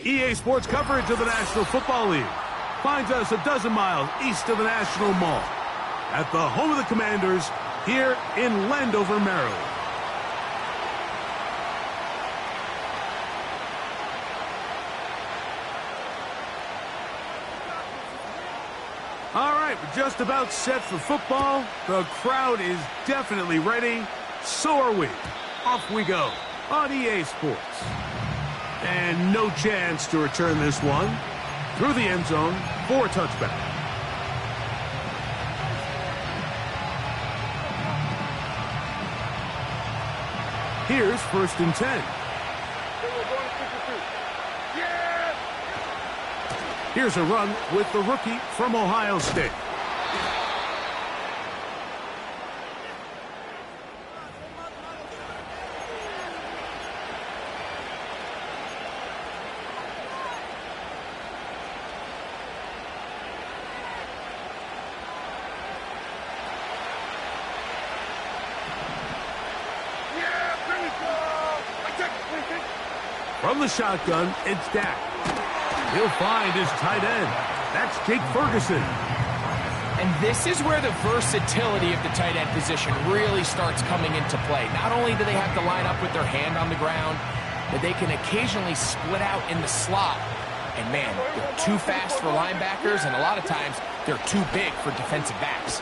EA Sports coverage of the National Football League finds us a dozen miles east of the National Mall at the home of the Commanders here in Landover, Maryland. All right, we're just about set for football. The crowd is definitely ready. So are we. Off we go on EA Sports. And no chance to return this one through the end zone for a touchback. Here's 1st and 10. Here's a run with the rookie from Ohio State. From the shotgun, it's Dak. He'll find his tight end. That's Jake Ferguson. And this is where the versatility of the tight end position really starts coming into play. Not only do they have to line up with their hand on the ground, but they can occasionally split out in the slot. And man, they're too fast for linebackers, and a lot of times they're too big for defensive backs.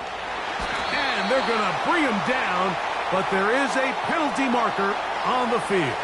And they're going to bring him down, but there is a penalty marker on the field.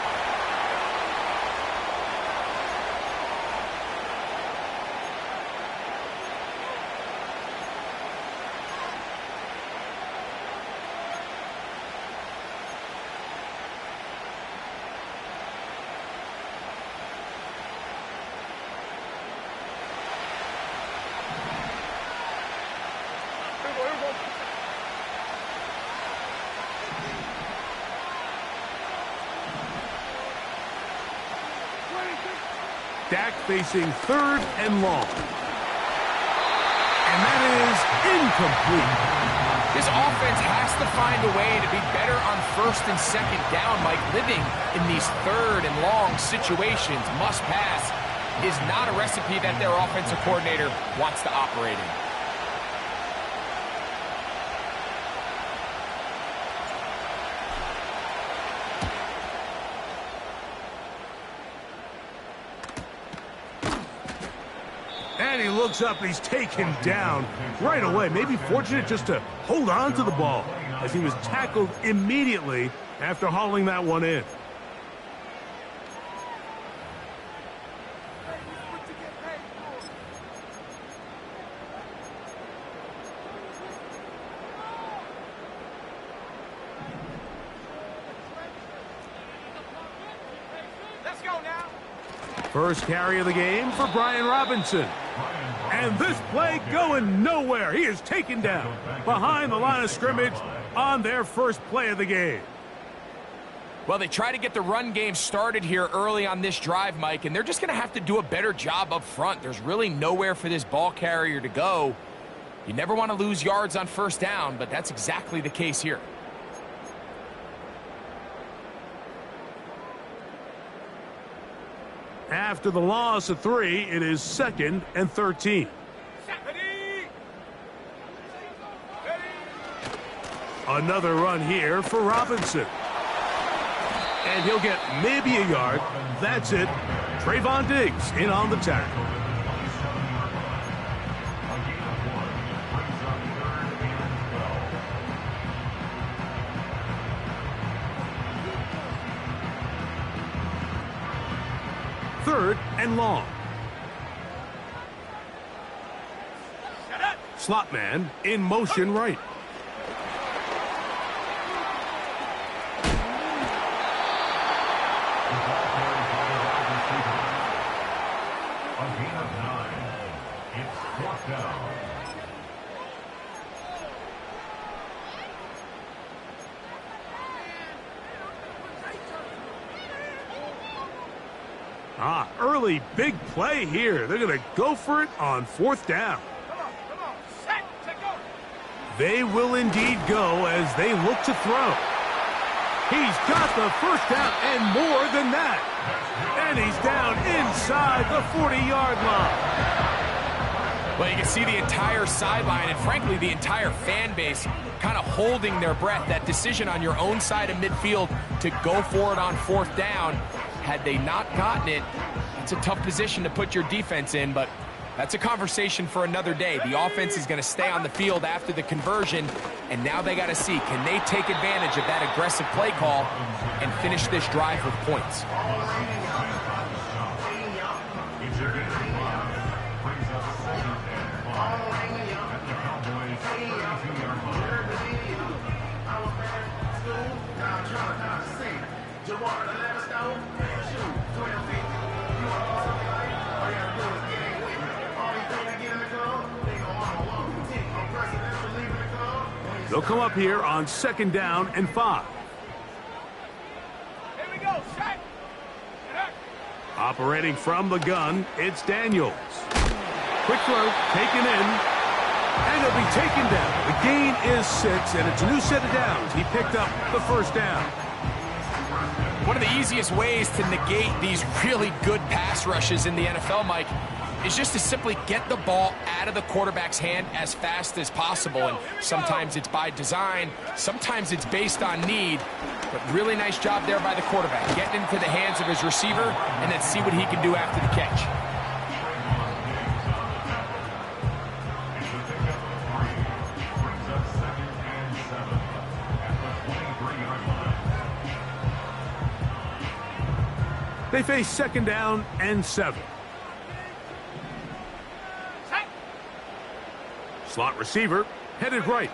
Dak facing 3rd and long. And that is incomplete. This offense has to find a way to be better on 1st and 2nd down. Like, living in these 3rd and long situations, must pass, is not a recipe that their offensive coordinator wants to operate in. And he looks up, and he's taken down right away. Maybe fortunate just to hold on to the ball as he was tackled immediately after hauling that one in. Let's go now. First carry of the game for Brian Robinson. And this play going nowhere. He is taken down behind the line of scrimmage on their first play of the game. Well, they try to get the run game started here early on this drive, Mike, and they're just going to have to do a better job up front. There's really nowhere for this ball carrier to go. You never want to lose yards on 1st down, but that's exactly the case here. After the loss of 3, it is 2nd and 13. Another run here for Robinson. And he'll get maybe a yard. That's it. Trayvon Diggs in on the tackle. 3rd and long. Slot man in motion right. A gain of 9. It's 4th down. Early big play here. They're going to go for it on 4th down. They will indeed go as they look to throw. He's got the 1st down and more than that. And he's down inside the 40-yard line. Well, you can see the entire sideline and, frankly, the entire fan base kind of holding their breath. That decision on your own side of midfield to go for it on 4th down, had they not gotten it, it's a tough position to put your defense in, but that's a conversation for another day. The offense is going to stay on the field after the conversion, and now they got to see, can they take advantage of that aggressive play call and finish this drive with points? They'll come up here on 2nd down and 5. Here we go, set. Operating from the gun, it's Daniels. Quick throw, taken in, and he'll be taken down. The gain is 6, and it's a new set of downs. He picked up the 1st down. One of the easiest ways to negate these really good pass rushes in the NFL, Mike, is just to simply get the ball out of the quarterback's hand as fast as possible. And sometimes it's by design, sometimes it's based on need. But really nice job there by the quarterback, getting into the hands of his receiver and then see what he can do after the catch. They face 2nd down and 7. Slot receiver, headed right.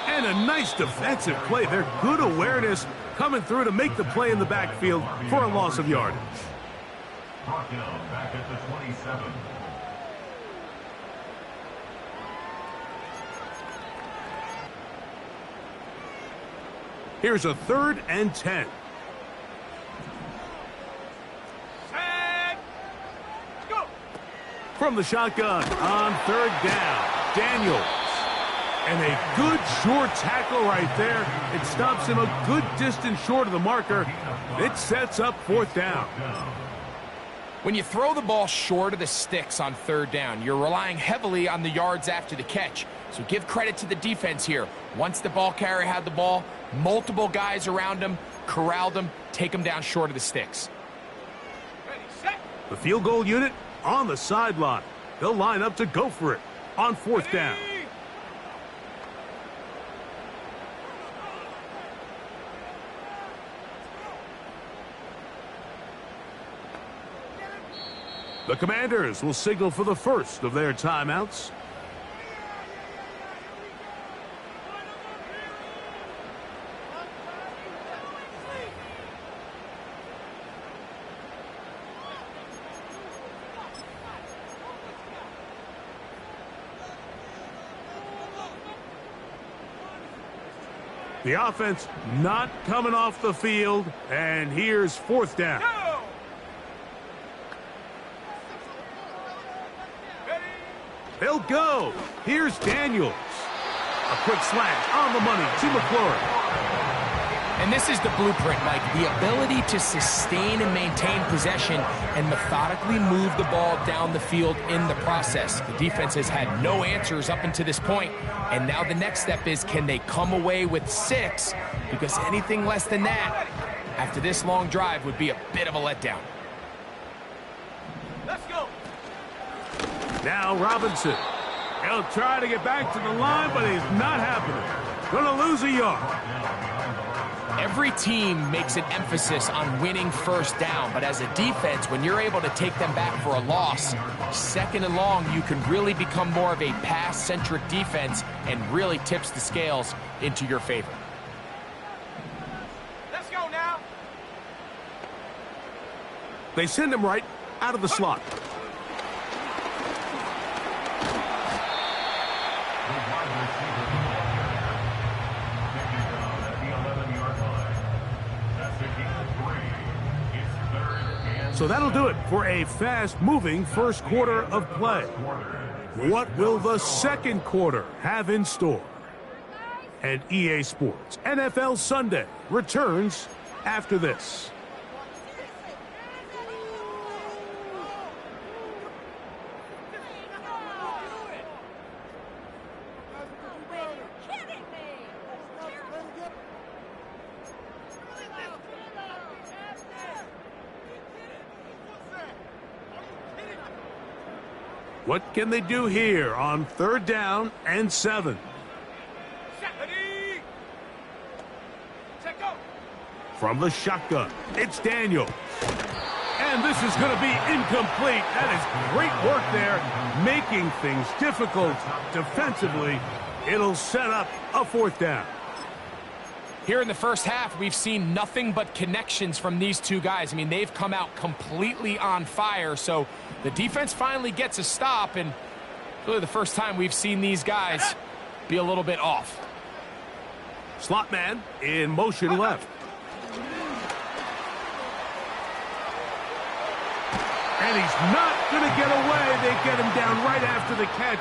And a nice defensive play. They're good awareness coming through to make the play in the backfield for a loss of yardage. Brought down back at the 27. Here's a 3rd and 10. From the shotgun on 3rd down, Daniels. And a good short tackle right there. It stops him a good distance short of the marker. It sets up 4th down. When you throw the ball short of the sticks on 3rd down, you're relying heavily on the yards after the catch. So give credit to the defense here. Once the ball carrier had the ball, multiple guys around him, corralled him, take him down short of the sticks. The field goal unit on the sideline. They'll line up to go for it on 4th down. The Commanders will signal for the first of their timeouts. The offense not coming off the field, and here's 4th down. They'll go. Here's Daniels. A quick slant on the money to McLaurin. And this is the blueprint, Mike. The ability to sustain and maintain possession and methodically move the ball down the field in the process. The defense has had no answers up until this point, and now the next step is, can they come away with 6? Because anything less than that, after this long drive, would be a bit of a letdown. Let's go. Now Robinson. He'll try to get back to the line, but he's not happening. Gonna lose a yard. Every team makes an emphasis on winning first down, but as a defense, when you're able to take them back for a loss, second and long, you can really become more of a pass-centric defense and really tips the scales into your favor. Let's go now. They send him right out of the slot. So that'll do it for a fast-moving first quarter of play. What will the second quarter have in store? And EA Sports NFL Sunday returns after this. What can they do here on 3rd down and 7? From the shotgun, it's Daniels. And this is going to be incomplete. That is great work there, making things difficult defensively. It'll set up a 4th down. Here in the first half, we've seen nothing but connections from these two guys. I mean, they've come out completely on fire, so the defense finally gets a stop, and really the first time we've seen these guys be a little bit off. Slot man in motion left. And he's not going to get away. They get him down right after the catch.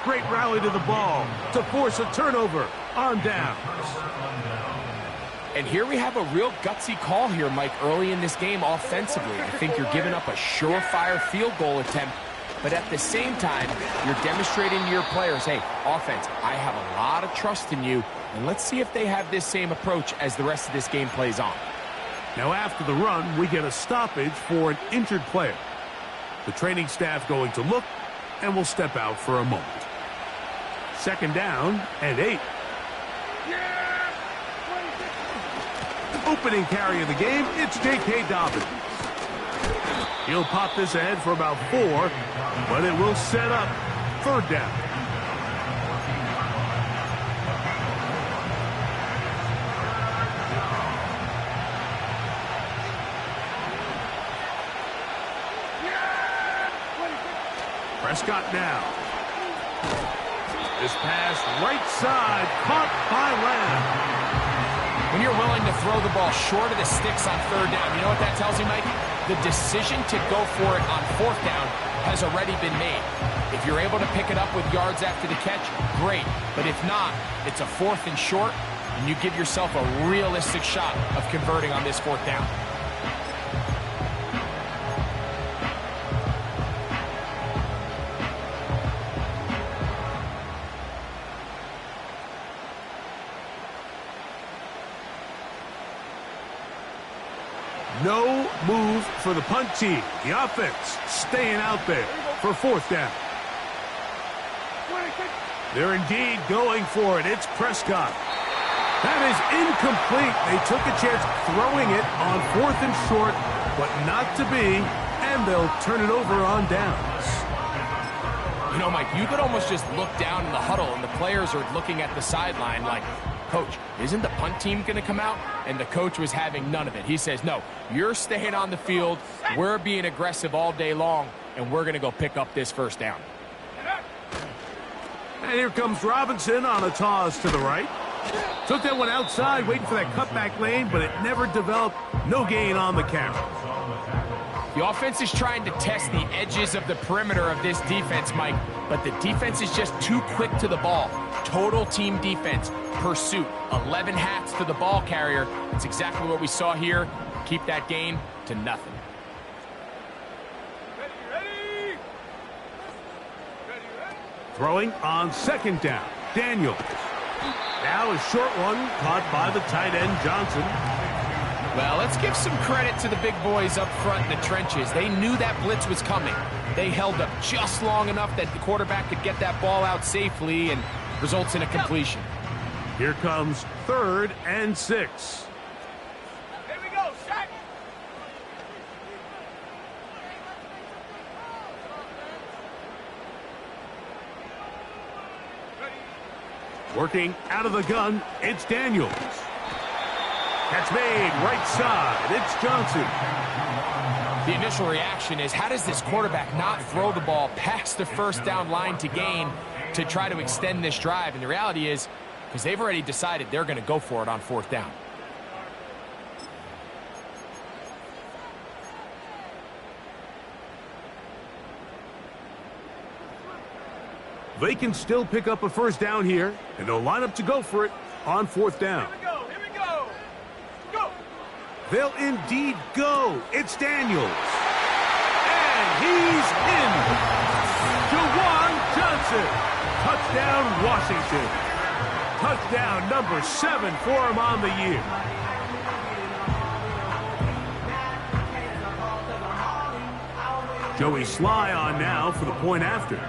Great rally to the ball to force a turnover on downs. And here we have a real gutsy call here, Mike, early in this game offensively. I think you're giving up a surefire field goal attempt, but at the same time, you're demonstrating to your players, hey, offense, I have a lot of trust in you, and let's see if they have this same approach as the rest of this game plays on. Now after the run, we get a stoppage for an injured player. The training staff going to look, and will step out for a moment. 2nd down and 8. Opening carry of the game, it's J.K. Dobbins. He'll pop this ahead for about 4, but it will set up 3rd down. Prescott now. This pass right side, caught by Lamb. When you're willing to throw the ball short of the sticks on 3rd down, you know what that tells you, Mike? The decision to go for it on 4th down has already been made. If you're able to pick it up with yards after the catch, great. But if not, it's a 4th and short, and you give yourself a realistic shot of converting on this 4th down. No move for the punt team. The offense staying out there for 4th down. They're indeed going for it. It's Prescott. That is incomplete. They took a chance throwing it on 4th and short, but not to be, and they'll turn it over on downs. You know, Mike, you could almost just look down in the huddle, and the players are looking at the sideline like, Coach, isn't the punt team going to come out? And the coach was having none of it. He says, no, you're staying on the field. We're being aggressive all day long, and we're going to go pick up this 1st down. And here comes Robinson on a toss to the right. Took that one outside, waiting for that cutback lane, but it never developed. No gain on the carry. The offense is trying to test the edges of the perimeter of this defense, Mike, but the defense is just too quick to the ball. Total team defense, pursuit, 11 hats to the ball carrier. It's exactly what we saw here. Keep that gain to nothing. Throwing on 2nd down, Daniels. Now a short one caught by the tight end, Johnson. Well, let's give some credit to the big boys up front in the trenches. They knew that blitz was coming. They held up just long enough that the quarterback could get that ball out safely and results in a completion. Here comes 3rd and 6. Working out of the gun, it's Daniels. That's made right side. It's Johnson. The initial reaction is, how does this quarterback not throw the ball past the first down line to gain to try to extend this drive? And the reality is, because they've already decided they're going to go for it on fourth down. They can still pick up a first down here, and they'll line up to go for it on fourth down. Here we go. Go. They'll indeed go. It's Daniels. And he's in. Jawan Johnson. Touchdown, Washington. Touchdown number 7 for him on the year. Joey Sly on now for the point after.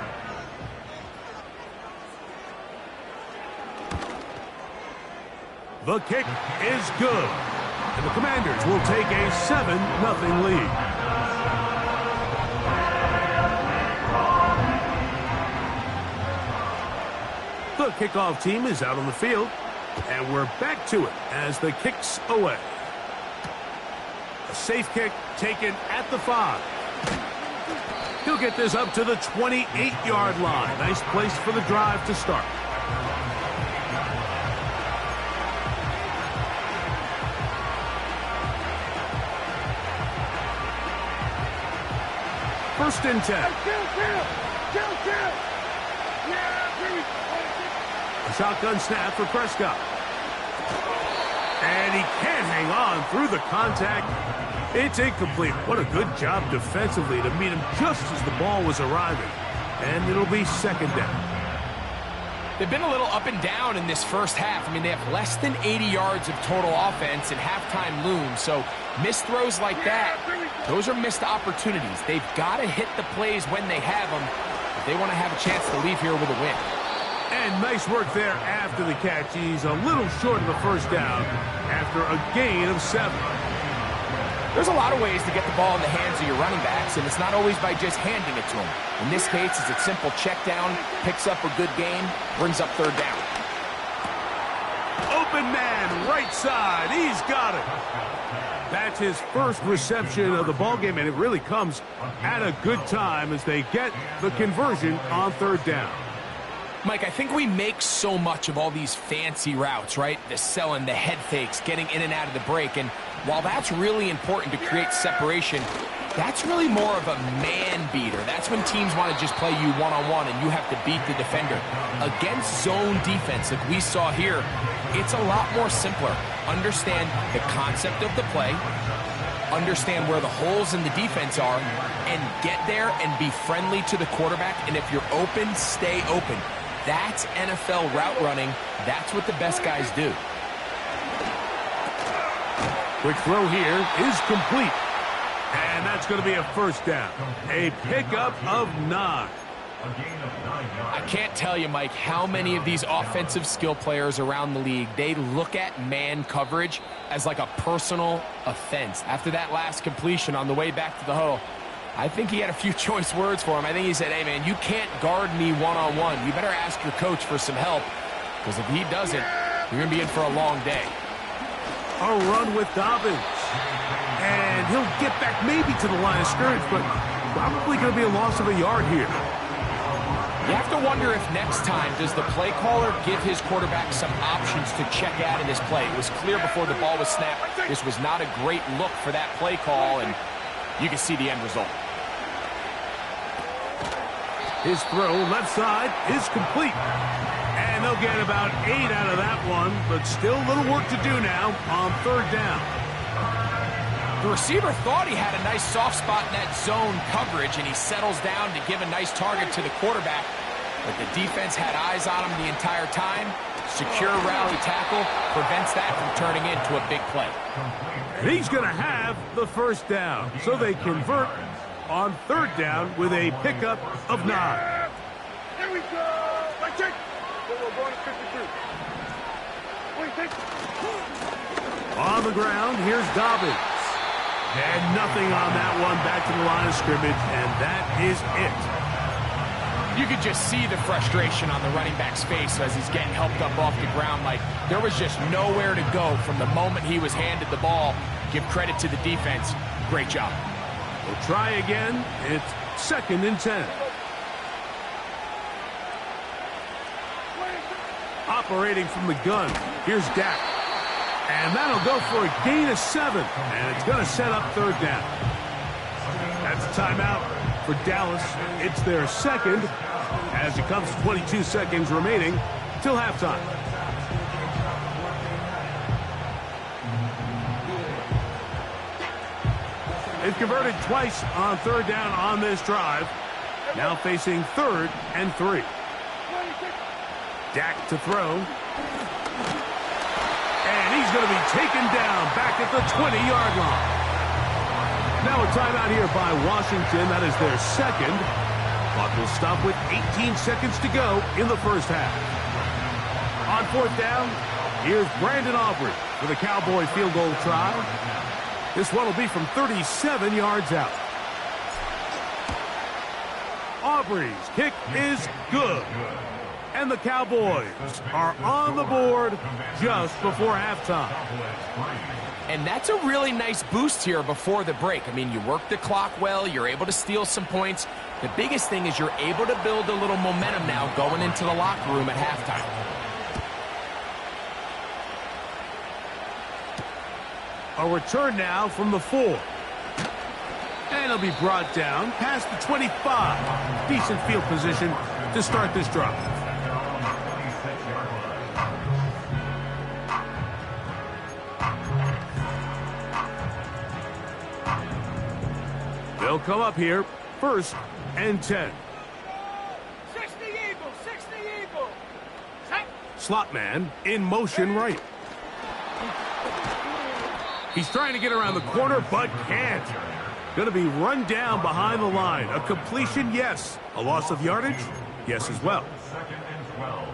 The kick is good. And the Commanders will take a 7-0 lead. The kickoff team is out on the field. And we're back to it as the kick's away. A safe kick taken at the 5. He'll get this up to the 28-yard line. Nice place for the drive to start. First and 10. A shotgun snap for Prescott. And he can't hang on through the contact. It's incomplete. What a good job defensively to meet him just as the ball was arriving. And it'll be second down. They've been a little up and down in this first half. I mean, they have less than 80 yards of total offense and halftime looms. So missed throws like that, those are missed opportunities. They've got to hit the plays when they have them if they want to have a chance to leave here with a win. And nice work there after the catch. He's a little short of the first down after a gain of 7. There's a lot of ways to get the ball in the hands of your running backs, and it's not always by just handing it to them. In this case, it's a simple check down, picks up a good gain, brings up third down. Open man, right side. He's got it. That's his first reception of the ballgame, and it really comes at a good time as they get the conversion on third down. Mike, I think we make so much of all these fancy routes, right? The selling, the head fakes, getting in and out of the break. And while that's really important to create separation, that's really more of a man beater. That's when teams want to just play you one-on-one and you have to beat the defender. Against zone defense like we saw here, it's a lot more simpler. Understand the concept of the play, understand where the holes in the defense are, and get there and be friendly to the quarterback. And if you're open, stay open. That's NFL route running. That's what the best guys do. Quick throw here is complete. And that's going to be a first down. A pickup of 9. I can't tell you, Mike, how many of these offensive skill players around the league, they look at man coverage as like a personal offense. After that last completion on the way back to the huddle, I think he had a few choice words for him. I think he said, hey, man, you can't guard me one-on-one. You better ask your coach for some help, because if he doesn't, you're going to be in for a long day. A run with Dobbins. And he'll get back maybe to the line of scrimmage, but probably going to be a loss of a yard here. You have to wonder if next time, does the play caller give his quarterback some options to check out in this play? It was clear before the ball was snapped. This was not a great look for that play call, and you can see the end result. His throw left side is complete. And they'll get about 8 out of that one, but still a little work to do now on third down. The receiver thought he had a nice soft spot in that zone coverage, and he settles down to give a nice target to the quarterback. But the defense had eyes on him the entire time. Secure rally tackle prevents that from turning into a big play. And he's going to have the first down. So they convert on third down with a pickup of 9. Here we go. Right check. We're going to 52. Wait, take. On the ground, here's Dobbins. And nothing on that one, back to the line of scrimmage, and that is it. You could just see the frustration on the running back's face as he's getting helped up off the ground. Like, there was just nowhere to go from the moment he was handed the ball. Give credit to the defense. Great job. We'll try again. It's 2nd and 10. Operating from the gun, here's Dak. And that'll go for a gain of 7. And it's going to set up 3rd down. That's a timeout for Dallas. It's their 2nd as it comes to 22 seconds remaining till halftime. They've converted twice on 3rd down on this drive. Now facing 3rd and 3. Dak to throw. And he's going to be taken down back at the 20-yard line. Now a timeout here by Washington. That is their 2nd. Clock will stop with 18 seconds to go in the first half. On 4th down, here's Brandon Aubrey for the Cowboy field goal try. This one will be from 37 yards out. Aubrey's kick is good. And the Cowboys are on the board just before halftime. And that's a really nice boost here before the break. I mean, you work the clock well, you're able to steal some points. The biggest thing is you're able to build a little momentum now going into the locker room at halftime. A return now from the 4. And it'll be brought down past the 25. Decent field position to start this drive. They'll come up here, 1st and 10. 60 Eagles, 60 Eagles. Set. Slot man in motion right. He's trying to get around the corner, but can't. Going to be run down behind the line. A completion, yes. A loss of yardage, yes as well. 2nd and 12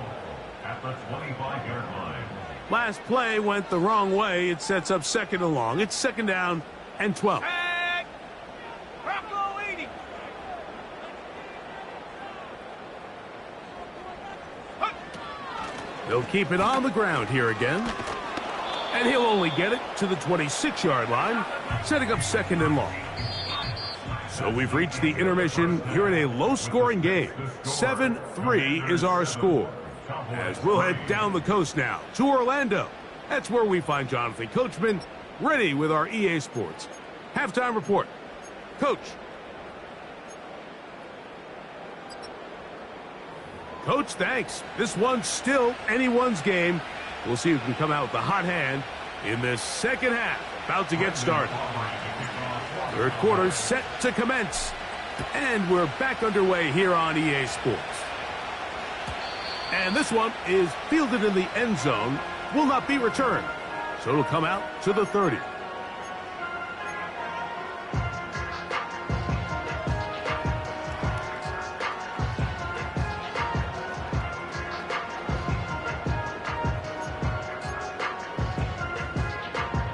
at the 25-yard line. Last play went the wrong way. It sets up 2nd and long. It's 2nd down and 12. Tag. Bravo 80. They'll keep it on the ground here again. And he'll only get it to the 26-yard line, setting up 2nd and long. So we've reached the intermission here in a low-scoring game. 7-3 is our score. As we'll head down the coast now to Orlando. That's where we find Jonathan Coachman ready with our EA Sports halftime report. Coach. Coach, thanks. This one's still anyone's game. We'll see who can come out with the hot hand in this 2nd half. About to get started. 3rd quarter set to commence. And we're back underway here on EA Sports. And this one is fielded in the end zone. Will not be returned. So it'll come out to the 30.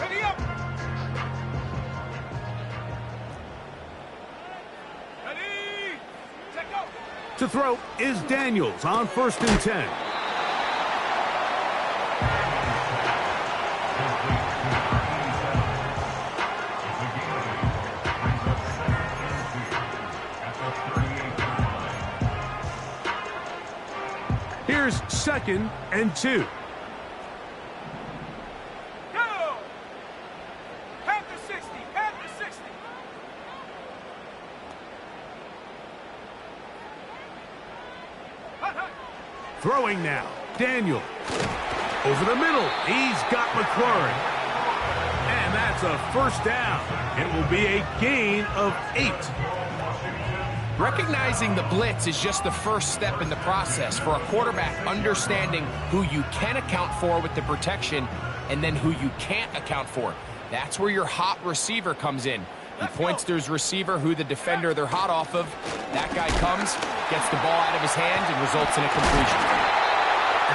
Ready up. Ready. Set go. To throw is Daniels on 1st and 10. Here's 2nd and 2. Go. Half the 60. Half the 60. Hut, hut. Throwing now. Daniel. Over the middle. He's got McLaurin. And that's a 1st down. It will be a gain of 8. Recognizing the blitz is just the first step in the process for a quarterback, understanding who you can account for with the protection and then who you can't account for. That's where your hot receiver comes in. He points to his receiver, who the defender they're hot off of. That guy comes, gets the ball out of his hand, and results in a completion.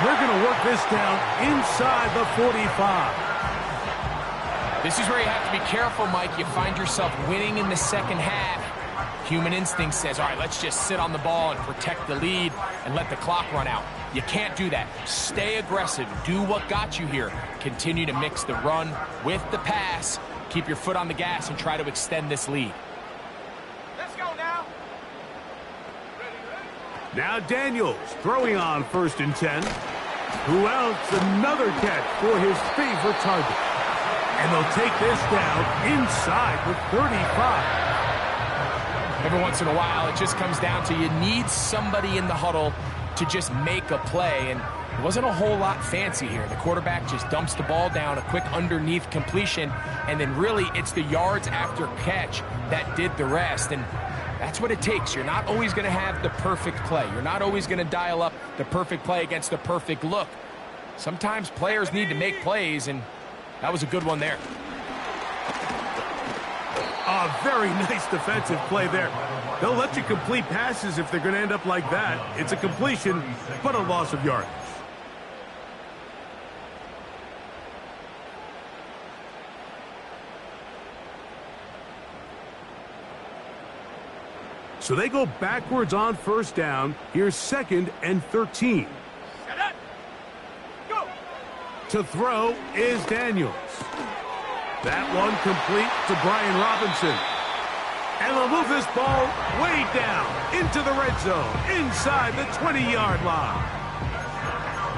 We're going to work this down inside the 45. This is where you have to be careful, Mike. You find yourself winning in the 2nd half. human instinct says, all right, let's just sit on the ball and protect the lead and let the clock run out. You can't do that. Stay aggressive. Do what got you here. Continue to mix the run with the pass. Keep your foot on the gas and try to extend this lead. Let's go now. Now Daniels throwing on 1st and 10. Who else? Another catch for his favorite target. And they'll take this down inside the 35. Every once in a while, it just comes down to you need somebody in the huddle to just make a play. And it wasn't a whole lot fancy here. The quarterback just dumps the ball down, a quick underneath completion, and then really it's the yards after catch that did the rest. And that's what it takes. You're not always going to have the perfect play. You're not always going to dial up the perfect play against the perfect look. Sometimes players need to make plays, and that was a good one there. A very nice defensive play there. They'll let you complete passes if they're going to end up like that. It's a completion, but a loss of yardage. So they go backwards on 1st down. Here's 2nd and 13. Set up. Go. To throw is Daniels. That one complete to Brian Robinson. And they'll move this ball way down into the red zone, inside the 20-yard line.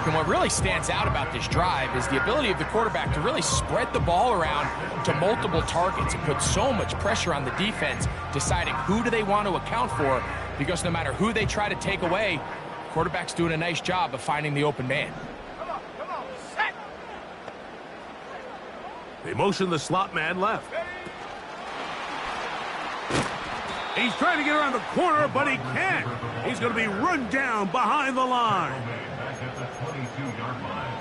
And what really stands out about this drive is the ability of the quarterback to really spread the ball around to multiple targets and put so much pressure on the defense, deciding who do they want to account for, because no matter who they try to take away, the quarterback's doing a nice job of finding the open man. Come on, set. They motion the slot man left. He's trying to get around the corner, but he can't. He's going to be run down behind the line. Back at the 22-yard line.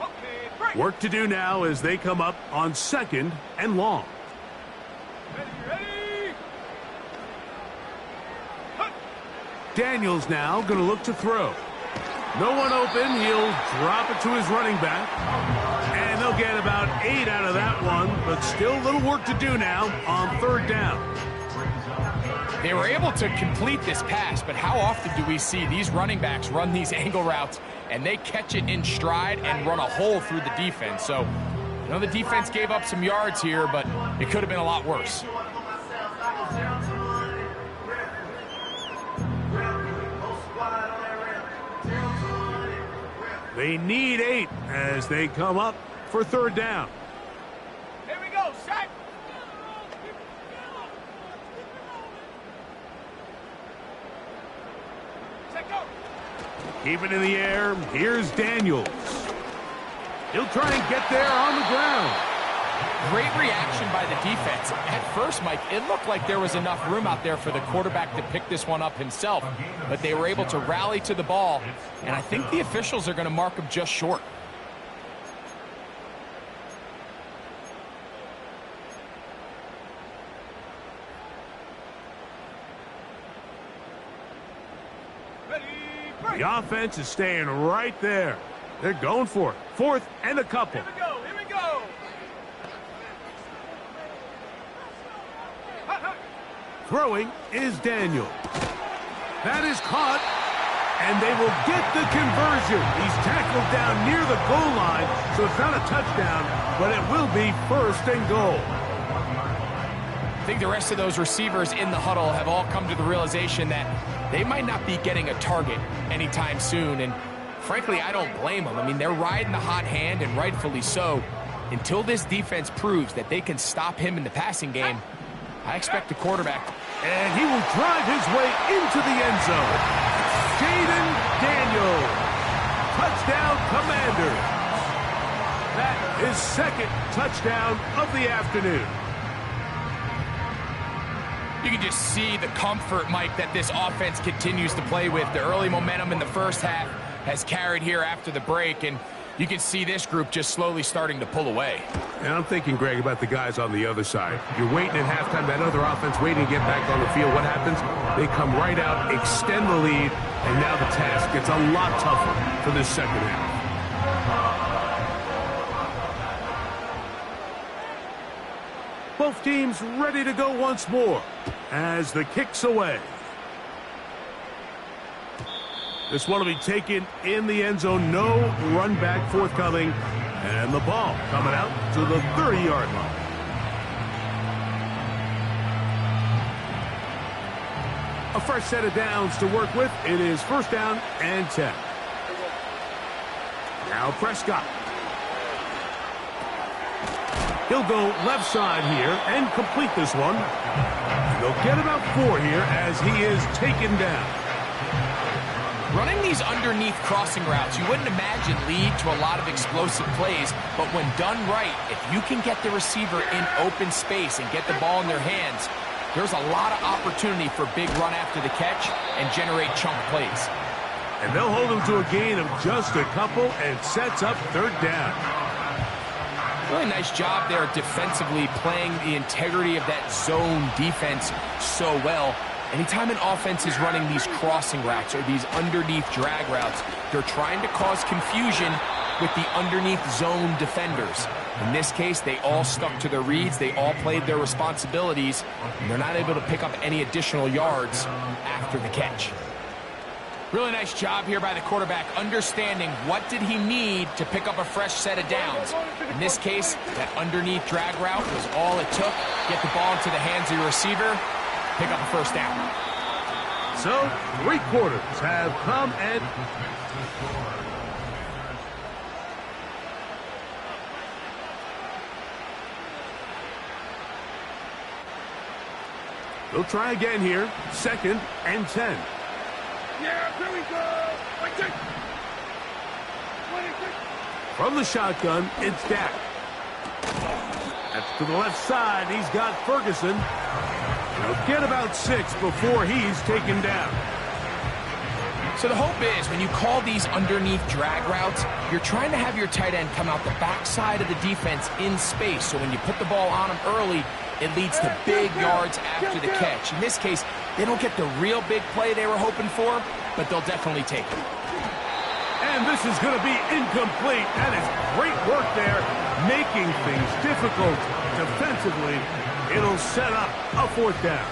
Okay, break. Work to do now as they come up on 2nd and long. Ready. Daniels now going to look to throw. No one open. He'll drop it to his running back. And they'll get about 8 out of that one, but still a little work to do now on 3rd down. They were able to complete this pass, but how often do we see these running backs run these angle routes and they catch it in stride and run a hole through the defense? So, you know, the defense gave up some yards here, but it could have been a lot worse. They need 8 as they come up for 3rd down. Here we go, set. Set, go. Keep it in the air. Here's Daniels. He'll try and get there on the ground. Great reaction by the defense. At first, Mike, it looked like there was enough room out there for the quarterback to pick this one up himself, but they were able to rally to the ball, and I think the officials are going to mark him just short. Ready, break. The offense is staying right there. They're going for it. 4th and a couple. Here we go, here we go. Throwing is Daniel. That is caught, and they will get the conversion. He's tackled down near the goal line, so it's not a touchdown, but it will be 1st and goal. I think the rest of those receivers in the huddle have all come to the realization that they might not be getting a target anytime soon, and frankly, I don't blame them. I mean, they're riding the hot hand, and rightfully so. Until this defense proves that they can stop him in the passing game, I expect the quarterback. And he will drive his way into the end zone. Jaden Daniels. Touchdown, Commanders. That is 2nd touchdown of the afternoon. You can just see the comfort, Mike, that this offense continues to play with. The early momentum in the first half has carried here after the break, and you can see this group just slowly starting to pull away. And I'm thinking, Greg, about the guys on the other side. You're waiting at halftime, that other offense waiting to get back on the field. What happens? They come right out, extend the lead, and now the task gets a lot tougher for this 2nd half. Both teams ready to go once more as the kick's away. This one will be taken in the end zone. No run back forthcoming. And the ball coming out to the 30-yard line. A fresh set of downs to work with. It is first down and 10. Now Prescott. He'll go left side here and complete this one. And they'll get about 4 here as he is taken down. Running these underneath crossing routes, you wouldn't imagine lead to a lot of explosive plays, but when done right, if you can get the receiver in open space and get the ball in their hands, there's a lot of opportunity for big run after the catch and generate chunk plays. And they'll hold him to a gain of just a couple and sets up third down. Really nice job there defensively, playing the integrity of that zone defense so well. Anytime an offense is running these crossing routes or these underneath drag routes, they're trying to cause confusion with the underneath zone defenders. In this case, they all stuck to their reads, they all played their responsibilities, and they're not able to pick up any additional yards after the catch. Really nice job here by the quarterback, understanding what did he need to pick up a fresh set of downs. In this case, that underneath drag route was all it took. Get the ball into the hands of your receiver, pick up a first down. So, 3 quarters have come and... They'll try again here. Second and 10. Yeah, here we go. From the shotgun, it's Dak. That's to the left side. He's got Ferguson. He'll get about 6 before he's taken down. So the hope is when you call these underneath drag routes, you're trying to have your tight end come out the backside of the defense in space. So when you put the ball on him early, it leads to big yards after the catch. In this case, they don't get the real big play they were hoping for, but they'll definitely take it. And this is going to be incomplete. That is great work there, making things difficult defensively. It'll set up a fourth down.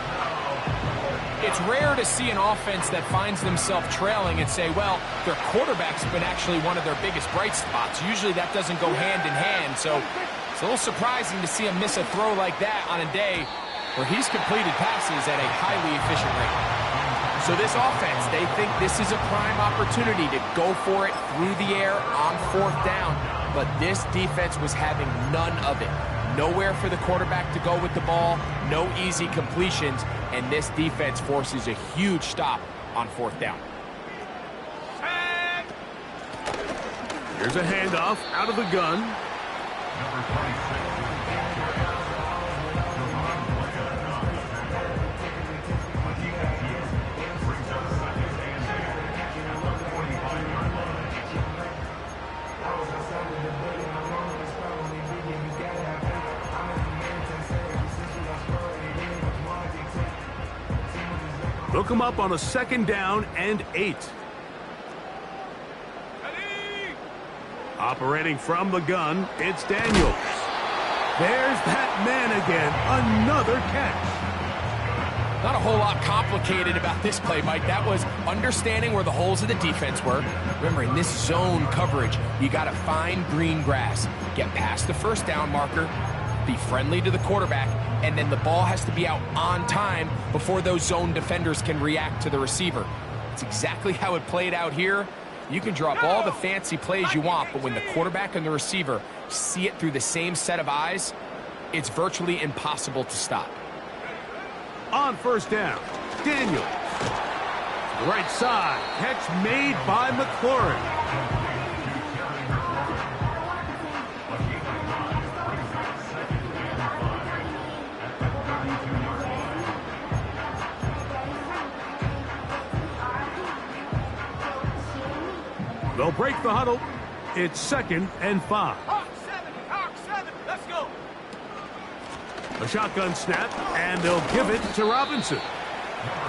It's rare to see an offense that finds themselves trailing and say, well, their quarterback's been actually one of their biggest bright spots. Usually that doesn't go hand in hand, so it's a little surprising to see him miss a throw like that on a day where he's completed passes at a highly efficient rate. So this offense, they think this is a prime opportunity to go for it through the air on fourth down, but this defense was having none of it. Nowhere for the quarterback to go with the ball, no easy completions, and this defense forces a huge stop on fourth down. Here's a handoff out of the gun. Number 26. They'll come up on a second down and 8. Operating from the gun, it's Daniels. There's that man again, another catch. Not a whole lot complicated about this play, Mike. That was understanding where the holes of the defense were. Remember, in this zone coverage, you got to find green grass, get past the first down marker, be friendly to the quarterback, and then the ball has to be out on time before those zone defenders can react to the receiver. It's exactly how it played out here. You can draw up all the fancy plays you want, but when the quarterback and the receiver see it through the same set of eyes, it's virtually impossible to stop. On first down, Daniels. To the right side, catch made by McLaurin. They'll break the huddle. It's second and 5. Hawk 7, let's go. A shotgun snap, and they'll give it to Robinson.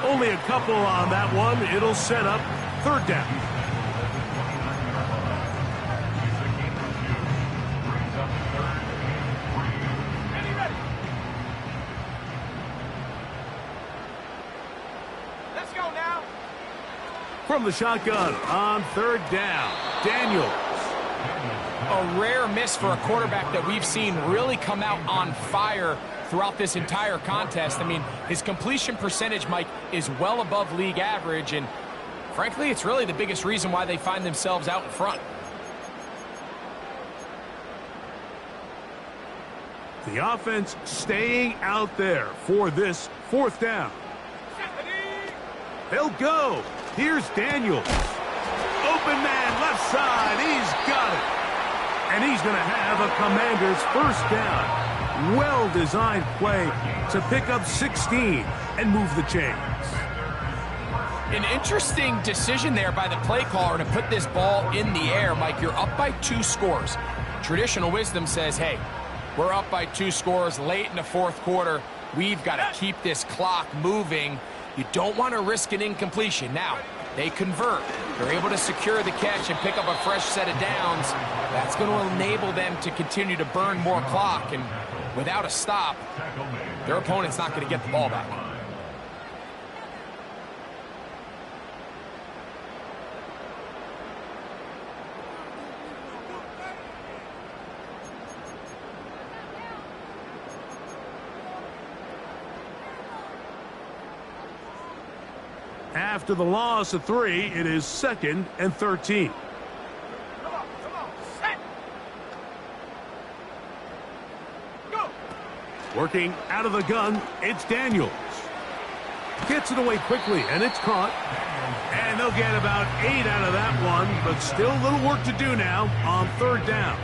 Only a couple on that one. It'll set up third down. From the shotgun on 3rd down, Daniels. A rare miss for a quarterback that we've seen really come out on fire throughout this entire contest. I mean, his completion percentage, Mike, is well above league average, and frankly, it's really the biggest reason why they find themselves out in front. The offense staying out there for this 4th down. They'll go. Here's Daniels. Open man, left side. He's got it. And he's going to have a Commanders 1st down. Well-designed play to pick up 16 and move the chains. An interesting decision there by the play caller to put this ball in the air. Mike, you're up by 2 scores. Traditional wisdom says, hey, we're up by 2 scores late in the 4th quarter. We've got to keep this clock moving. You don't want to risk an incompletion. Now, they convert. They're able to secure the catch and pick up a fresh set of downs. That's going to enable them to continue to burn more clock. And without a stop, their opponent's not going to get the ball back. After the loss of 3, it is 2nd and 13. Come on, set. Go. Working out of the gun, it's Daniels. Gets it away quickly, and it's caught. And they'll get about 8 out of that one, but still a little work to do now on 3rd down.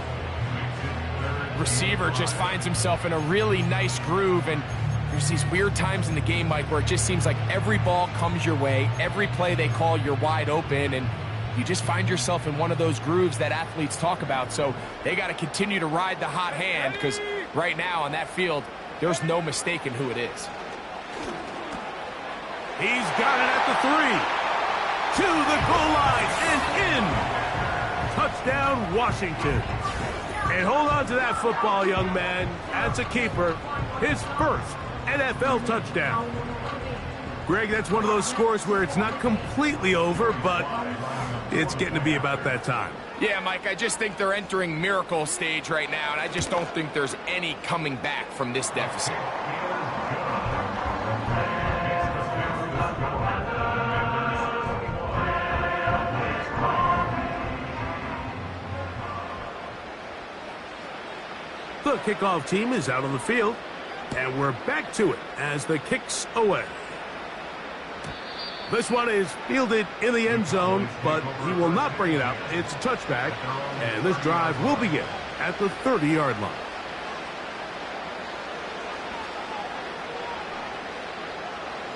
Receiver just finds himself in a really nice groove, and there's these weird times in the game, Mike, where it just seems like every ball comes your way, every play they call, you're wide open, and you just find yourself in one of those grooves that athletes talk about. So they got to continue to ride the hot hand, because right now on that field, there's no mistaking who it is. He's got it at the 3. To the goal line and in. Touchdown, Washington. And hold on to that football, young man. That's a keeper. His 1st NFL touchdown. Greg, that's one of those scores where it's not completely over, but it's getting to be about that time. Yeah, Mike, I just think they're entering miracle stage right now, and I just don't think there's any coming back from this deficit. The kickoff team is out on the field, and we're back to it as the kick's away. This one is fielded in the end zone, but he will not bring it out. It's a touchback, and this drive will begin at the 30-yard line.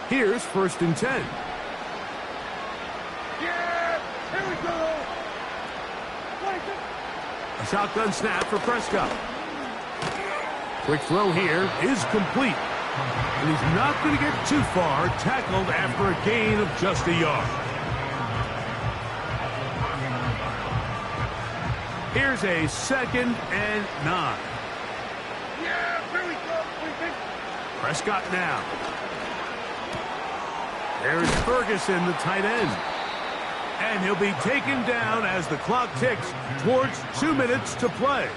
Here's 1st and 10. Yeah, here we go. A shotgun snap for Prescott. Quick throw here is complete. And he's not going to get too far, tackled after a gain of just a yard. Here's a 2nd and 9. Yeah, here we go. Prescott now. There's Ferguson, the tight end. And he'll be taken down as the clock ticks towards 2 minutes to play.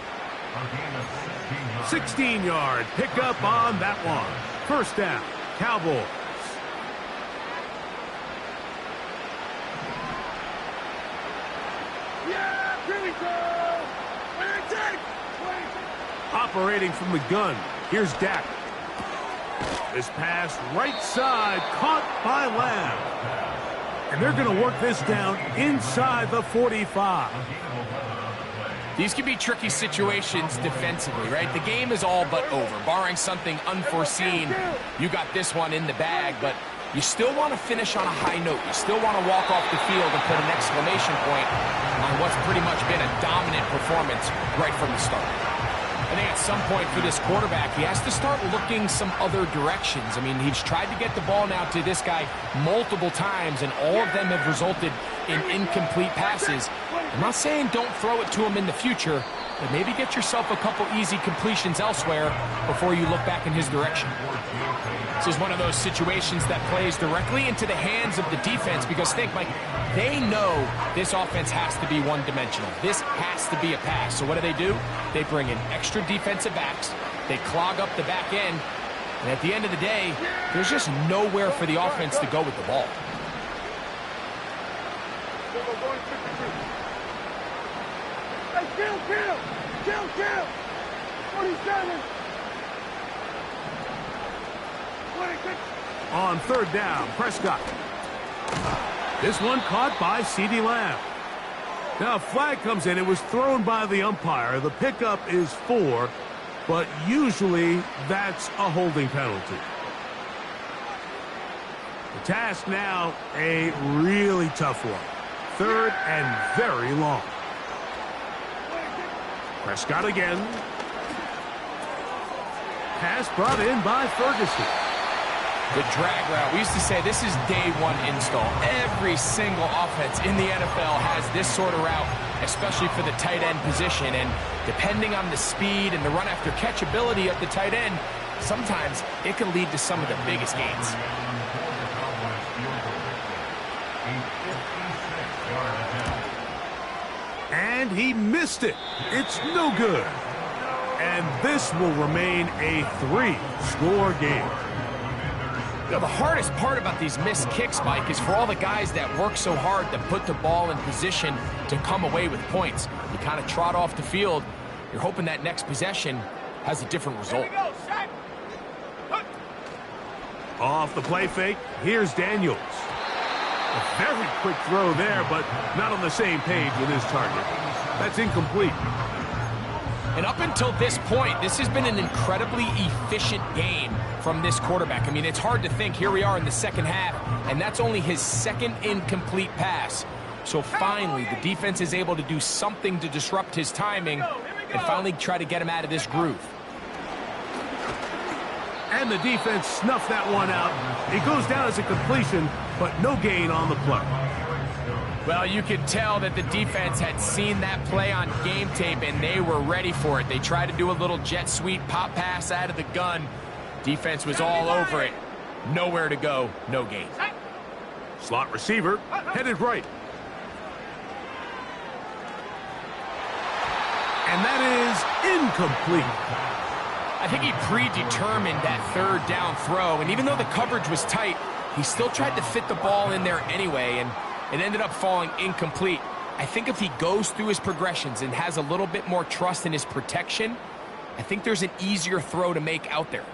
16-yard pickup on that one. 1st down, Cowboys. Yeah, here we go. Operating from the gun, here's Dak. This pass right side, caught by Lamb. And they're going to work this down inside the 45. These can be tricky situations defensively, right? The game is all but over. Barring something unforeseen, you got this one in the bag, but you still want to finish on a high note. You still want to walk off the field and put an exclamation point on what's pretty much been a dominant performance right from the start. I think at some point for this quarterback, he has to start looking some other directions. I mean, he's tried to get the ball now to this guy multiple times, and all of them have resulted in incomplete passes. I'm not saying don't throw it to him in the future, but maybe get yourself a couple easy completions elsewhere before you look back in his direction. This is one of those situations that plays directly into the hands of the defense because think, Mike, they know this offense has to be one-dimensional. This has to be a pass. So what do? They bring in extra defensive backs. They clog up the back end. And at the end of the day, there's just nowhere for the offense to go with the ball. Hey, kill! 47! 26! On third down, Prescott. This one caught by CeeDee Lamb. Now a flag comes in. It was thrown by the umpire. The pickup is 4, but usually that's a holding penalty. The task now, a really tough one. Third and very long. Prescott again. Pass brought in by Ferguson. The drag route. We used to say this is day one install. Every single offense in the NFL has this sort of route, especially for the tight end position. And depending on the speed and the run after catch ability of the tight end, sometimes it can lead to some of the biggest gains. And he missed it. It's no good. And this will remain a 3-score game. You know, the hardest part about these missed kicks, Mike, is for all the guys that work so hard to put the ball in position to come away with points. You kind of trot off the field. You're hoping that next possession has a different result. Off the play fake, here's Daniels. A very quick throw there, but not on the same page with his target. That's incomplete. And up until this point, this has been an incredibly efficient game from this quarterback. I mean, it's hard to think. Here we are in the second half, and that's only his second incomplete pass. So finally, the defense is able to do something to disrupt his timing and finally try to get him out of this groove. And the defense snuffed that one out. It goes down as a completion, but no gain on the play. Well, you could tell that the defense had seen that play on game tape, and they were ready for it. They tried to do a little jet sweep pop pass out of the gun. Defense was all over it. Nowhere to go, no gain. Slot receiver, headed right. And that is incomplete. I think he predetermined that third down throw, and even though the coverage was tight, he still tried to fit the ball in there anyway, and it ended up falling incomplete. I think if he goes through his progressions and has a little bit more trust in his protection, I think there's an easier throw to make out there.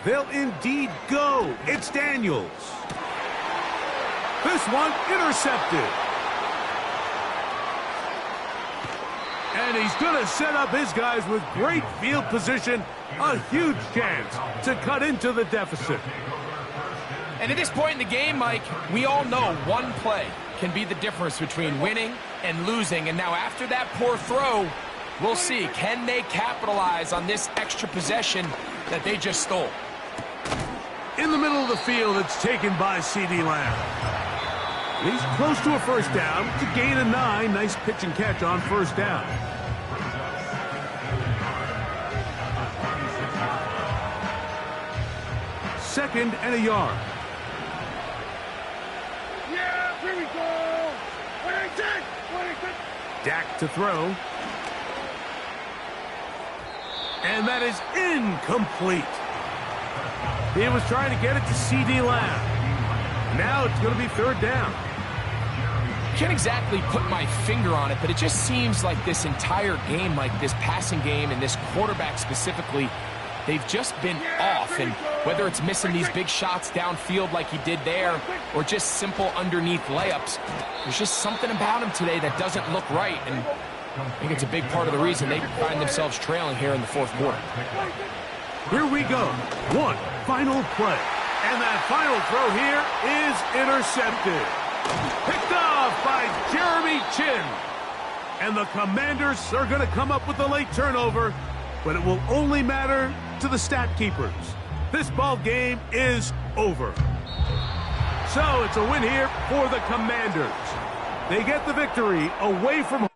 They'll indeed go. It's Daniels. This one intercepted. And he's going to set up his guys with great field position. A huge chance to cut into the deficit. And at this point in the game, Mike, we all know one play can be the difference between winning and losing. And now after that poor throw, we'll see, can they capitalize on this extra possession that they just stole? In the middle of the field, it's taken by CeeDee Lamb. He's close to a first down to gain a 9. Nice pitch and catch on first down. Second and a yard. Yeah, here we go. 186. Dak to throw. And that is incomplete. He was trying to get it to CeeDee Lamb. Now it's going to be third down. Can't exactly put my finger on it, but it just seems like this entire game, like this passing game and this quarterback specifically, they've just been off. And whether it's missing these big shots downfield like he did there or just simple underneath layups, there's just something about him today that doesn't look right. And I think it's a big part of the reason they find themselves trailing here in the fourth quarter. Here we go. One final play. And that final throw here is intercepted. Picked off by Jeremy Chin. And the Commanders are going to come up with a late turnover, but it will only matter to the stat keepers. This ball game is over. So it's a win here for the Commanders. They get the victory away from home.